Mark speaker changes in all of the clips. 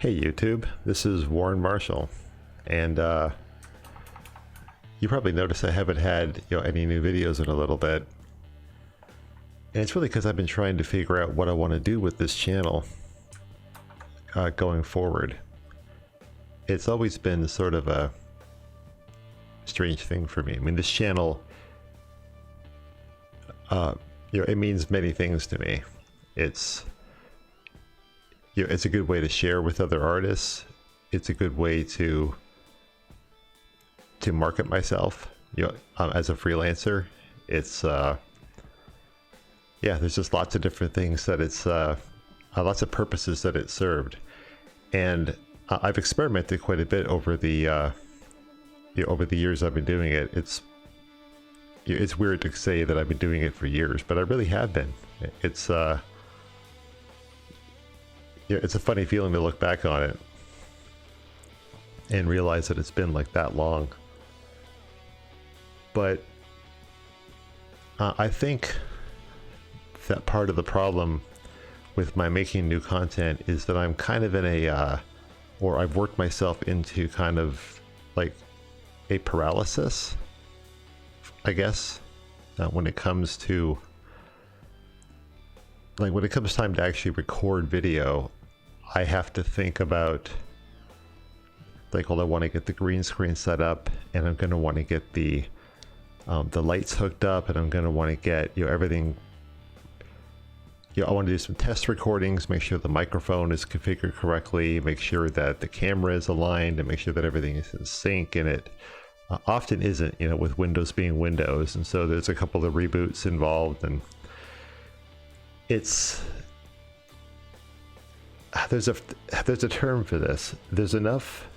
Speaker 1: Hey YouTube, this is Warren Marshall, and you probably noticed I haven't had any new videos in a little bit, and it's really because I've been trying to figure out what I want to do with this channel going forward. It's always been sort of a strange thing for me. I mean, this channel, it means many things to me. It's a good way to share with other artists. It's a good way to market myself, as a freelancer. It's there's just lots of different things that it's lots of purposes that it served, and I've experimented quite a bit over the years I've been doing it. It's weird to say that I've been doing it for years, but I really have been. It's a funny feeling to look back on it and realize that it's been like that long. But I think that part of the problem with my making new content is that I'm kind of in or I've worked myself into kind of like a paralysis, I guess, when it comes time to actually record video. I have to think about, I want to get the green screen set up, and I'm going to want to get the lights hooked up, and I'm going to want to get everything. I want to do some test recordings, make sure the microphone is configured correctly, make sure that the camera is aligned, and make sure that everything is in sync. And it often isn't, with Windows being Windows, and so there's a couple of reboots involved, and there's a term for this. There's enough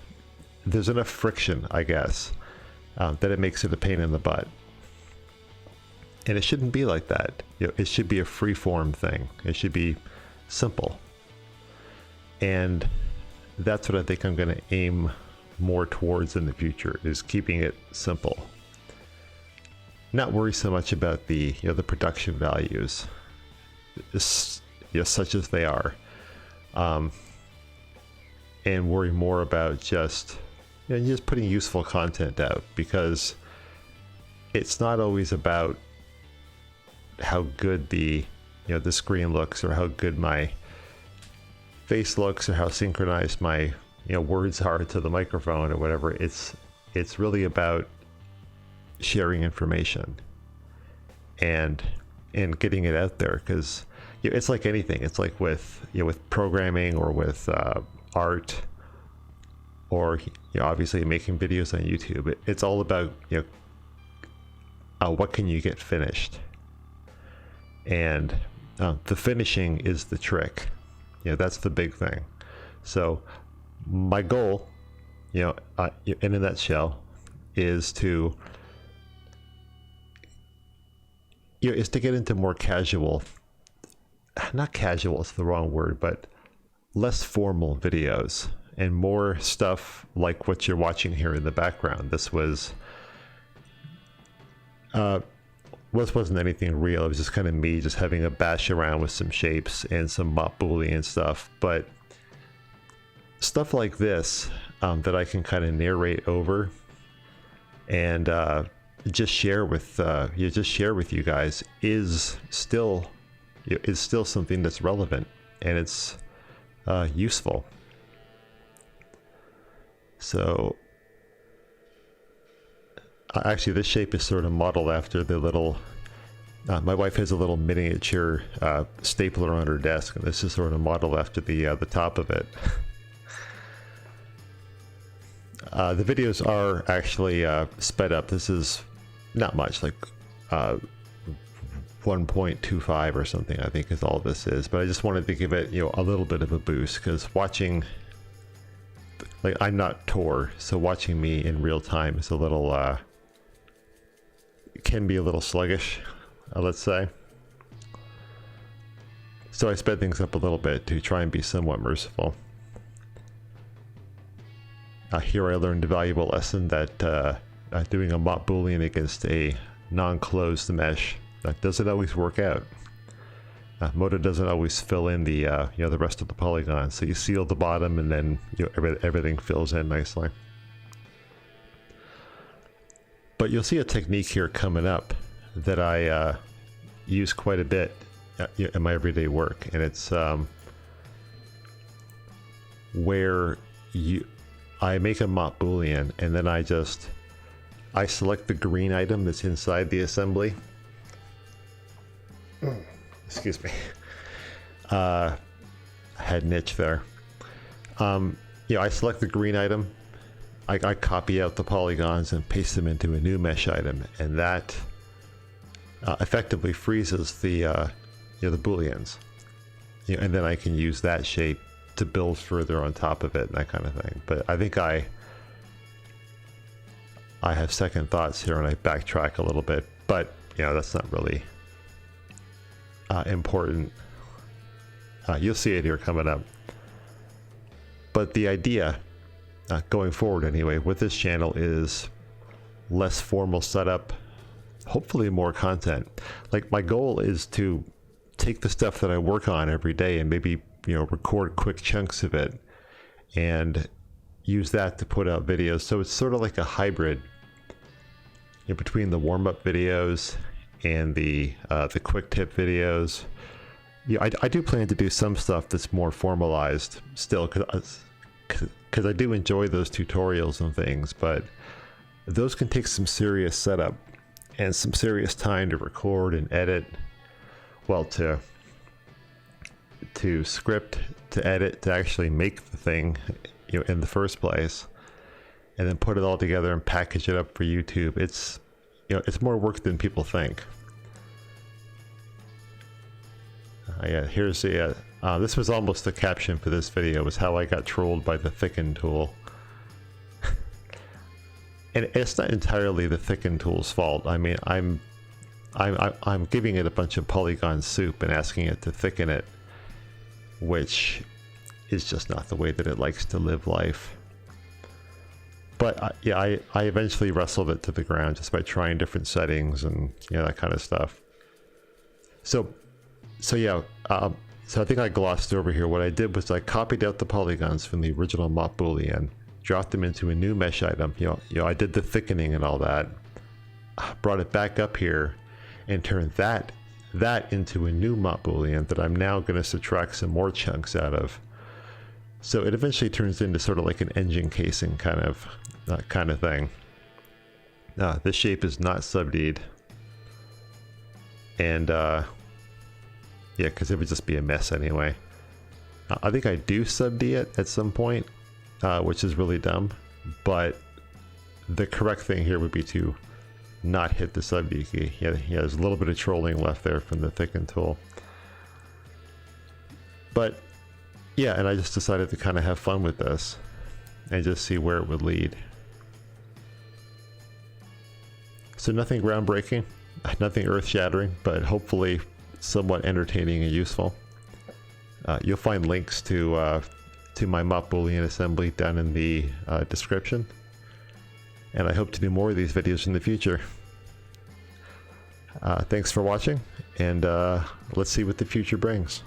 Speaker 1: friction, I guess, that it makes it a pain in the butt. And it shouldn't be like that. It should be a free-form thing. It should be simple. And that's what I think I'm going to aim more towards in the future, is keeping it simple. Not worry so much about the production values, such as they are. And worry more about just putting useful content out, because it's not always about how good the screen looks, or how good my face looks, or how synchronized my words are to the microphone, or whatever. It's really about sharing information and getting it out there, because it's like anything. It's like with programming, or with art, or obviously making videos on YouTube. It's all about what can you get finished, and the finishing is the trick. That's the big thing. So my goal, in a nutshell, is to get into more casual. Not casual is the wrong word, but less formal videos, and more stuff like what you're watching here in the background. This wasn't anything real. It was just kind of me just having a bash around with some shapes and some mop Boolean stuff. But stuff like this, that I can kind of narrate over and just share with you guys, is still something that's relevant, and it's useful. So actually, this shape is sort of modeled after the little my wife has a little miniature stapler on her desk, and this is sort of modeled after the top of it. The videos are actually sped up. This is not much, like 1.25 or something, I think, is all this is. But I just wanted to give it a little bit of a boost, because watching, I'm not Tor, so watching me in real time is a little can be a little sluggish, let's say. So I sped things up a little bit to try and be somewhat merciful. Here I learned a valuable lesson that doing a mop Boolean against a non-closed mesh, that doesn't always work out. Modo doesn't always fill in the the rest of the polygon, so you seal the bottom and then everything fills in nicely. But you'll see a technique here coming up that I use quite a bit in my everyday work, and it's where I make a mop boolean, and then I select the green item that's inside the assembly. Excuse me. Had an itch there. I select the green item. I copy out the polygons and paste them into a new mesh item, and that effectively freezes the booleans. And then I can use that shape to build further on top of it and that kind of thing. But I think I have second thoughts here and I backtrack a little bit, but that's not really important. You'll see it here coming up. But the idea going forward anyway with this channel is less formal setup, hopefully more content. Like, my goal is to take the stuff that I work on every day and maybe record quick chunks of it and use that to put out videos. So it's sort of like a hybrid between the warm-up videos and the quick tip videos. I do plan to do some stuff that's more formalized still, because I do enjoy those tutorials and things, but those can take some serious setup and some serious time to record and edit. Well, to script, to edit, to actually make the thing in the first place, and then put it all together and package it up for YouTube. It's it's more work than people think. Here's the this was almost the caption for this video, was how I got trolled by the thicken tool. And it's not entirely the thicken tool's fault. I mean, I'm giving it a bunch of polygon soup and asking it to thicken it, which is just not the way that it likes to live life. But I eventually wrestled it to the ground just by trying different settings and that kind of stuff. So I think I glossed over here. What I did was I copied out the polygons from the original mop boolean, dropped them into a new mesh item. I did the thickening and all that, brought it back up here, and turned that into a new mop boolean that I'm now going to subtract some more chunks out of. So it eventually turns into sort of like an engine casing kind of thing. This shape is not sub-D'd, and because it would just be a mess anyway. I think I do sub-D it at some point, which is really dumb, but the correct thing here would be to not hit the sub-D key. There's a little bit of trolling left there from the thicken tool. But and I just decided to kind of have fun with this and just see where it would lead. So nothing groundbreaking, nothing earth-shattering, but hopefully somewhat entertaining and useful. You'll find links to my mop boolean assembly down in the description, and I hope to do more of these videos in the future. Thanks for watching, and let's see what the future brings.